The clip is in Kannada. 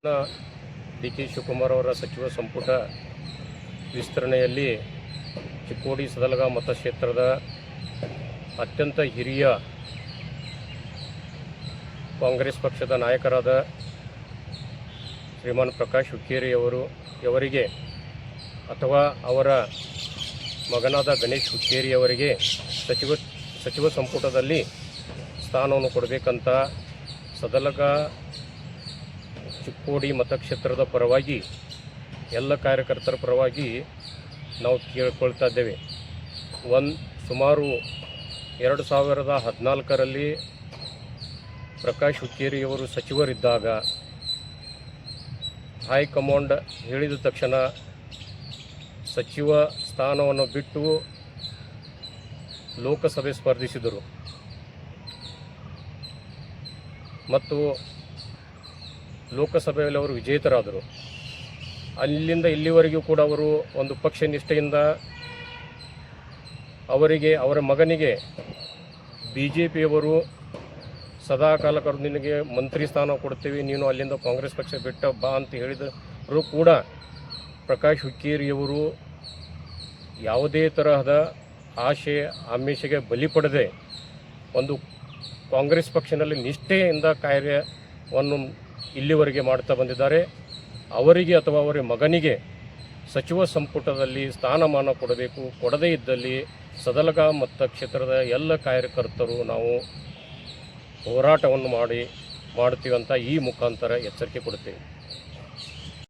ಡಿ ಕೆ ಶಿವಕುಮಾರ್ ಅವರ ಸಚಿವ ಸಂಪುಟ ವಿಸ್ತರಣೆಯಲ್ಲಿ ಚಿಕ್ಕೋಡಿ ಸದಲಗ ಮತಕ್ಷೇತ್ರದ ಅತ್ಯಂತ ಹಿರಿಯ ಕಾಂಗ್ರೆಸ್ ಪಕ್ಷದ ನಾಯಕರಾದ ಶ್ರೀಮಾನ್ ಪ್ರಕಾಶ್ ಹುಕ್ಕೇರಿಯವರಿಗೆ ಅಥವಾ ಅವರ ಮಗನಾದ ಗಣೇಶ್ ಹುಕ್ಕೇರಿಯವರಿಗೆ ಸಚಿವ ಸಂಪುಟದಲ್ಲಿ ಸ್ಥಾನವನ್ನು ಕೊಡಬೇಕಂತ ಸದಲಗ ಚಿಕ್ಕೋಡಿ ಮತಕ್ಷೇತ್ರದ ಪರವಾಗಿ ಎಲ್ಲ ಕಾರ್ಯಕರ್ತರ ಪರವಾಗಿ ನಾವು ಕೇಳಿಕೊಳ್ತಾ ಇದ್ದೇವೆ. ಸುಮಾರು 2014ರಲ್ಲಿ ಪ್ರಕಾಶ್ ಹುಕ್ಕೇರಿಯವರು ಸಚಿವರಿದ್ದಾಗ ಹೈಕಮಾಂಡ್ ಹೇಳಿದ ತಕ್ಷಣ ಸಚಿವ ಸ್ಥಾನವನ್ನು ಬಿಟ್ಟು ಲೋಕಸಭೆ ಸ್ಪರ್ಧಿಸಿದರು ಮತ್ತು ಲೋಕಸಭೆಯಲ್ಲಿ ಅವರು ವಿಜೇತರಾದರು. ಅಲ್ಲಿಂದ ಇಲ್ಲಿವರೆಗೂ ಕೂಡ ಅವರು ಒಂದು ಪಕ್ಷ ನಿಷ್ಠೆಯಿಂದ ಅವರ ಮಗನಿಗೆ BJPಯವರು ಸದಾಕಾಲ ಕರೆದು ನಿನಗೆ ಮಂತ್ರಿ ಸ್ಥಾನ ಕೊಡ್ತೀವಿ, ನೀನು ಅಲ್ಲಿಂದ ಕಾಂಗ್ರೆಸ್ ಪಕ್ಷ ಬಿಟ್ಟ ಬಾ ಅಂತ ಹೇಳಿದರೂ ಕೂಡ ಪ್ರಕಾಶ್ ಹುಕ್ಕೇರಿಯವರು ಯಾವುದೇ ತರಹದ ಆಶೆ ಆಮಿಷಗೆ ಬಲಿ ಪಡೆದೇ ಒಂದು ಕಾಂಗ್ರೆಸ್ ಪಕ್ಷದಲ್ಲಿ ನಿಷ್ಠೆಯಿಂದ ಕಾರ್ಯವನ್ನು ಇಲ್ಲಿವರೆಗೆ ಮಾಡ್ತಾ ಬಂದಿದ್ದಾರೆ. ಅವರಿಗೆ ಅಥವಾ ಅವರ ಮಗನಿಗೆ ಸಚಿವ ಸಂಪುಟದಲ್ಲಿ ಸ್ಥಾನಮಾನ ಕೊಡಬೇಕು. ಕೊಡದೇ ಇದ್ದಲ್ಲಿ ಸದಲಗ ಮತಕ್ಷೇತ್ರದ ಎಲ್ಲ ಕಾರ್ಯಕರ್ತರು ನಾವು ಹೋರಾಟವನ್ನು ಮಾಡ್ತೀವಿ ಅಂತ ಈ ಮುಖಾಂತರ ಎಚ್ಚರಿಕೆ ಕೊಡುತ್ತೇವೆ.